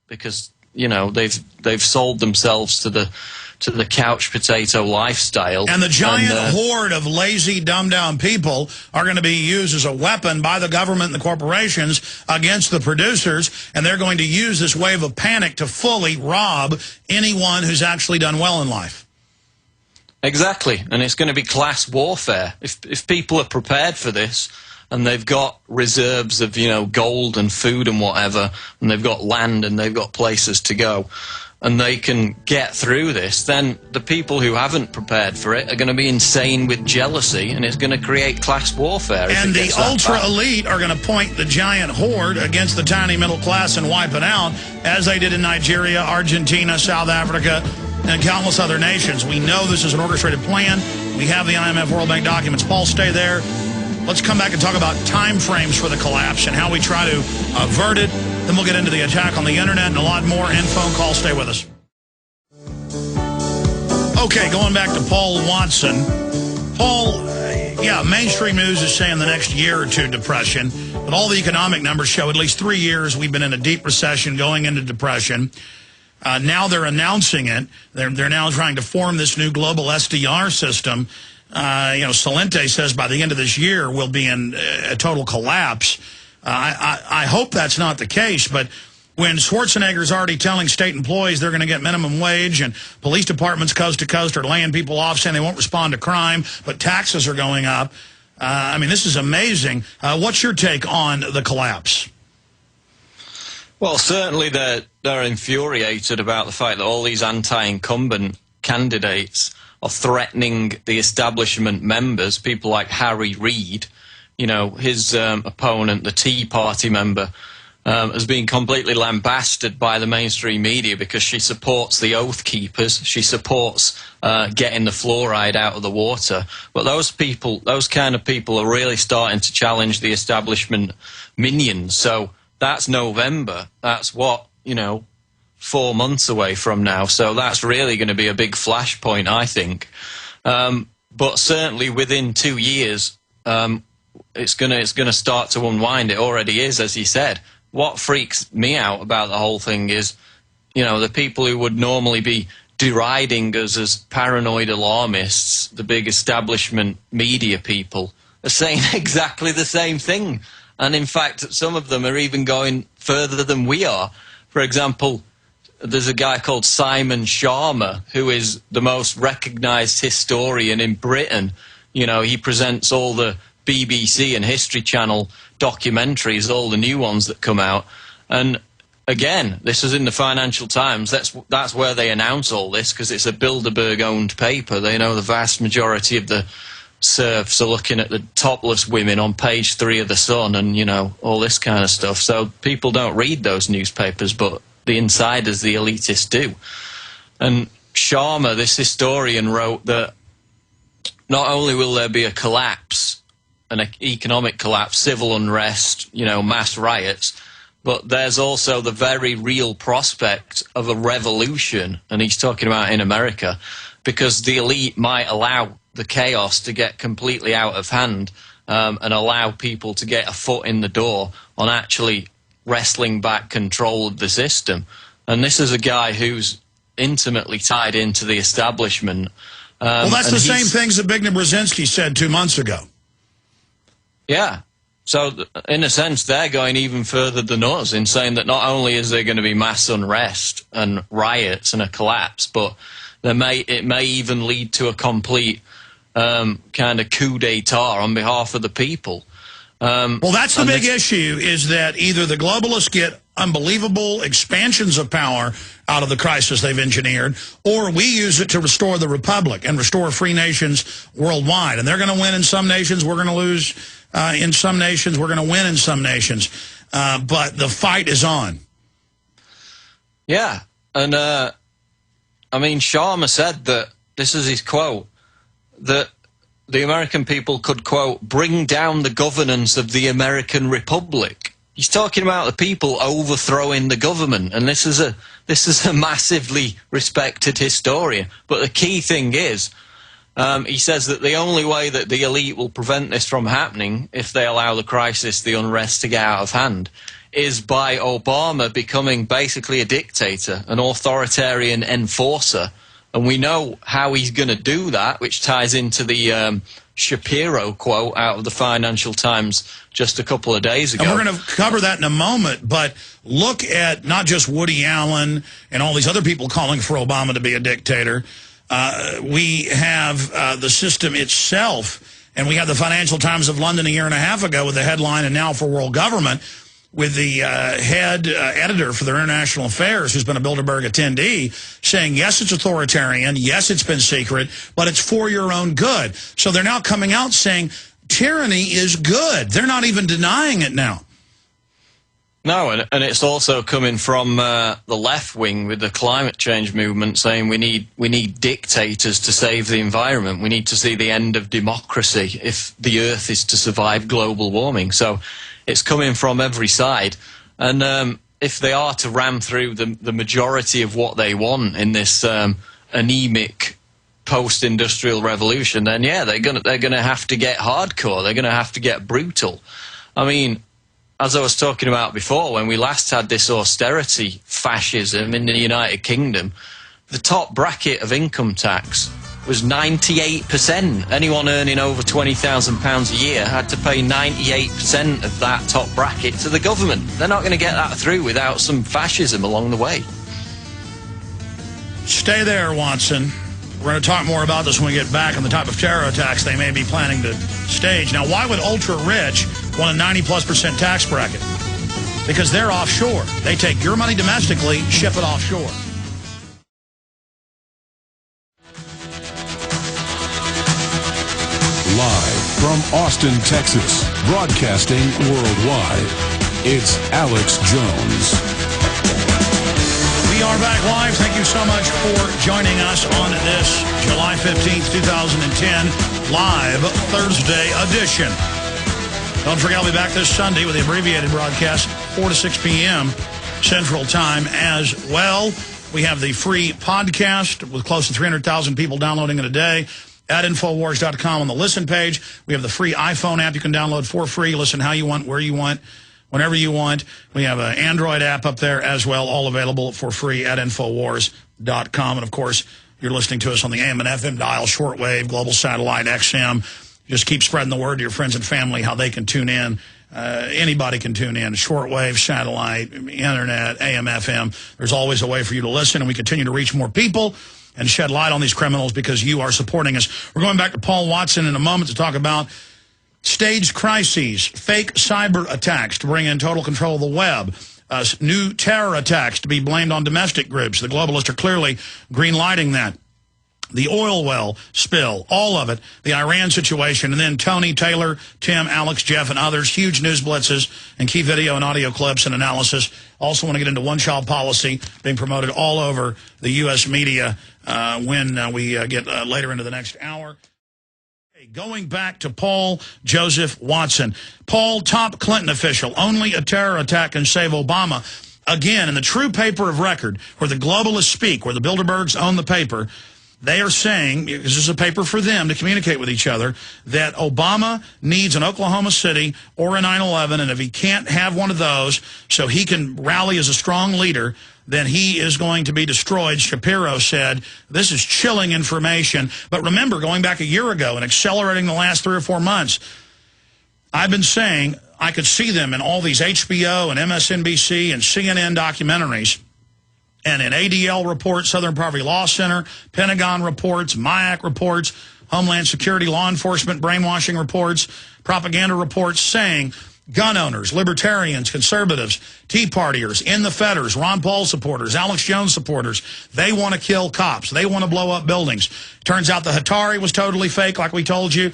because, you know, they've sold themselves to the couch potato lifestyle. And the giant horde of lazy, dumbed-down people are going to be used as a weapon by the government and the corporations against the producers, and they're going to use this wave of panic to fully rob anyone who's actually done well in life. Exactly, and it's going to be class warfare. If people are prepared for this, and they've got reserves of, you know, gold and food and whatever, and they've got land and they've got places to go, and they can get through this, then the people who haven't prepared for it are going to be insane with jealousy, and it's going to create class warfare. And the ultra-elite are going to point the giant horde against the tiny middle class and wipe it out, as they did in Nigeria, Argentina, South Africa, and countless other nations. We know this is an orchestrated plan. We have the IMF World Bank documents. Paul, stay there. Let's come back and talk about time frames for the collapse and how we try to avert it. Then we'll get into the attack on the internet and a lot more, and phone calls. Stay with us. Okay, going back to Paul Watson. Paul, yeah, mainstream news is saying the next year or two depression, but all the economic numbers show at least 3 years we've been in a deep recession going into depression. Now they're announcing it. They're now trying to form this new global SDR system. You know, Salente says by the end of this year we'll be in a total collapse. I hope that's not the case, but when Schwarzenegger's already telling state employees they're going to get minimum wage, and police departments coast to coast are laying people off saying they won't respond to crime, but taxes are going up, I mean, this is amazing. What's your take on the collapse? Well, certainly they're infuriated about the fact that all these anti-incumbent candidates are threatening the establishment members, people like Harry Reid. You know, his opponent, the Tea Party member, has been completely lambasted by the mainstream media because she supports the Oath Keepers. She supports getting the fluoride out of the water. But those people, those kind of people are really starting to challenge the establishment minions. So that's November. That's what, you know, 4 months away from now. So that's really going to be a big flashpoint, I think. But certainly within 2 years, it's gonna start to unwind. It already is, as he said. What freaks me out about the whole thing is, you know, the people who would normally be deriding us as paranoid alarmists, the big establishment media people, are saying exactly the same thing. And in fact, some of them are even going further than we are. For example, there's a guy called Simon Sharma, who is the most recognized historian in Britain. You know, he presents all the BBC and History Channel documentaries, all the new ones that come out. And again, this is in the Financial Times. That's where they announce all this, because it's a Bilderberg-owned paper. They know the vast majority of the serfs are looking at the topless women on page 3 of The Sun and, you know, all this kind of stuff. So people don't read those newspapers, but the insiders, the elitists, do. And Sharma, this historian, wrote that not only will there be a collapse, an economic collapse, civil unrest, you know, mass riots, but there's also the very real prospect of a revolution, and he's talking about in America, because the elite might allow the chaos to get completely out of hand and allow people to get a foot in the door on actually wrestling back control of the system. And this is a guy who's intimately tied into the establishment. Well, that's the same things that Bigna Brzezinski said 2 months ago. Yeah. So, in a sense, they're going even further than us in saying that not only is there going to be mass unrest and riots and a collapse, but it may even lead to a complete kind of coup d'etat on behalf of the people. Well, that's the big issue, is that either the globalists get unbelievable expansions of power out of the crisis they've engineered, or we use it to restore the republic and restore free nations worldwide. And they're going to win in some nations, we're going to lose in some nations, we're going to win in some nations. But the fight is on. Yeah, and I mean, Sharma said that, this is his quote, that the American people could, quote, bring down the governance of the American Republic. He's talking about the people overthrowing the government, and this is a massively respected historian. But the key thing is, he says that the only way that the elite will prevent this from happening, if they allow the crisis, the unrest to get out of hand, is by Obama becoming basically a dictator, an authoritarian enforcer. And we know how he's going to do that, which ties into the Shapiro quote out of the Financial Times just a couple of days ago. And we're going to cover that in a moment, but look at not just Woody Allen and all these other people calling for Obama to be a dictator. We have the system itself, and we had the Financial Times of London a year and a half ago with the headline, "And Now for World Government," with the head editor for their international affairs, who's been a Bilderberg attendee, saying, yes, it's authoritarian, yes, it's been secret, but it's for your own good. So they're now coming out saying tyranny is good. They're not even denying it now. No, and it's also coming from the left wing with the climate change movement saying we need dictators to save the environment. We need to see the end of democracy if the Earth is to survive global warming. So it's coming from every side. And if they are to ram through the majority of what they want in this anemic post-industrial revolution, then yeah, they're gonna have to get hardcore. They're gonna have to get brutal. I mean, as I was talking about before, when we last had this austerity fascism in the United Kingdom, the top bracket of income tax was 98%. Anyone earning over £20,000 a year had to pay 98% of that top bracket to the government. They're not going to get that through without some fascism along the way. Stay there, Watson. We're going to talk more about this when we get back on the type of terror attacks they may be planning to stage. Now, why would ultra-rich want a 90+% tax bracket? Because they're offshore. They take your money domestically, ship it offshore. Live from Austin, Texas, broadcasting worldwide, it's Alex Jones. We are back live. Thank you so much for joining us on this July 15th, 2010, live Thursday edition. Don't forget, I'll be back this Sunday with the abbreviated broadcast, 4 to 6 p.m. Central Time as well. We have the free podcast with close to 300,000 people downloading it a day at Infowars.com on the listen page. We have the free iPhone app you can download for free. Listen how you want, where you want, whenever you want. We have an Android app up there as well, all available for free at Infowars.com. And, of course, you're listening to us on the AM and FM dial, shortwave, global satellite, XM. Just keep spreading the word to your friends and family how they can tune in. Anybody can tune in. Shortwave, satellite, internet, AM, FM. There's always a way for you to listen, and we continue to reach more people and shed light on these criminals because you are supporting us. We're going back to Paul Watson in a moment to talk about staged crises, fake cyber attacks to bring in total control of the web, new terror attacks to be blamed on domestic groups. The globalists are clearly green-lighting that. The oil well spill, all of it, the Iran situation, and then Tony, Taylor, Tim, Alex, Jeff, and others, huge news blitzes and key video and audio clips and analysis. Also want to get into one-child policy being promoted all over the U.S. media when we get later into the next hour. Going back to Paul Joseph Watson. Paul, top Clinton official, only a terror attack can save Obama. Again, in the true paper of record, where the globalists speak, where the Bilderbergs own the paper, they are saying, because this is a paper for them to communicate with each other, that Obama needs an Oklahoma City or a 9/11, and if he can't have one of those so he can rally as a strong leader, then he is going to be destroyed. Shapiro said, this is chilling information. But remember, going back a year ago and accelerating the last 3 or 4 months, I've been saying I could see them in all these HBO and MSNBC and CNN documentaries, and in ADL reports, Southern Poverty Law Center, Pentagon reports, MIAC reports, Homeland Security, law enforcement, brainwashing reports, propaganda reports saying gun owners, libertarians, conservatives, Tea Partiers, in the Fedders, Ron Paul supporters, Alex Jones supporters, they want to kill cops. They want to blow up buildings. Turns out the Hatari was totally fake, like we told you.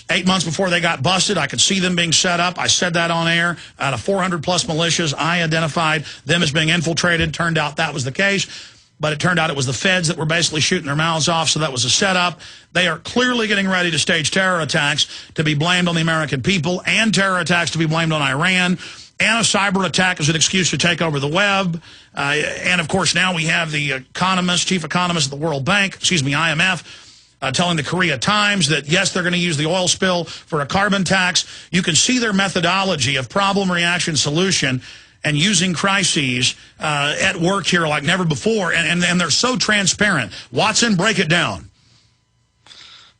8 months before they got busted, I could see them being set up. I said that on air. Out of 400-plus militias, I identified them as being infiltrated. Turned out that was the case. But it turned out it was the feds that were basically shooting their mouths off, so that was a setup. They are clearly getting ready to stage terror attacks to be blamed on the American people, and terror attacks to be blamed on Iran, and a cyber attack as an excuse to take over the web. And, of course, now we have the economist, chief economist of the World Bank, IMF, telling the Korea Times that, yes, they're going to use the oil spill for a carbon tax. You can see their methodology of problem, reaction, solution, and using crises at work here like never before. And they're so transparent. Watson, break it down.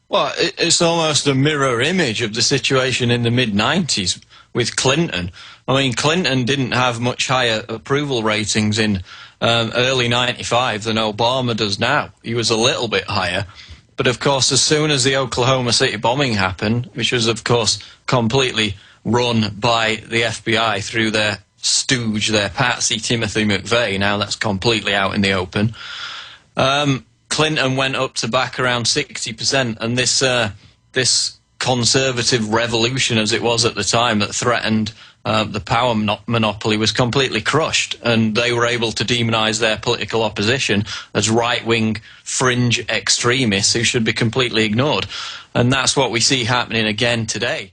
Well, it's almost a mirror image of the situation in the mid-90s with Clinton. I mean, Clinton didn't have much higher approval ratings in early 95 than Obama does now. He was a little bit higher. But, of course, as soon as the Oklahoma City bombing happened, which was, of course, completely run by the FBI through their stooge, their patsy, Timothy McVeigh, now that's completely out in the open, Clinton went up to back around 60%, and this conservative revolution, as it was at the time, that threatened the power monopoly was completely crushed, and they were able to demonize their political opposition as right-wing fringe extremists who should be completely ignored. And that's what we see happening again today.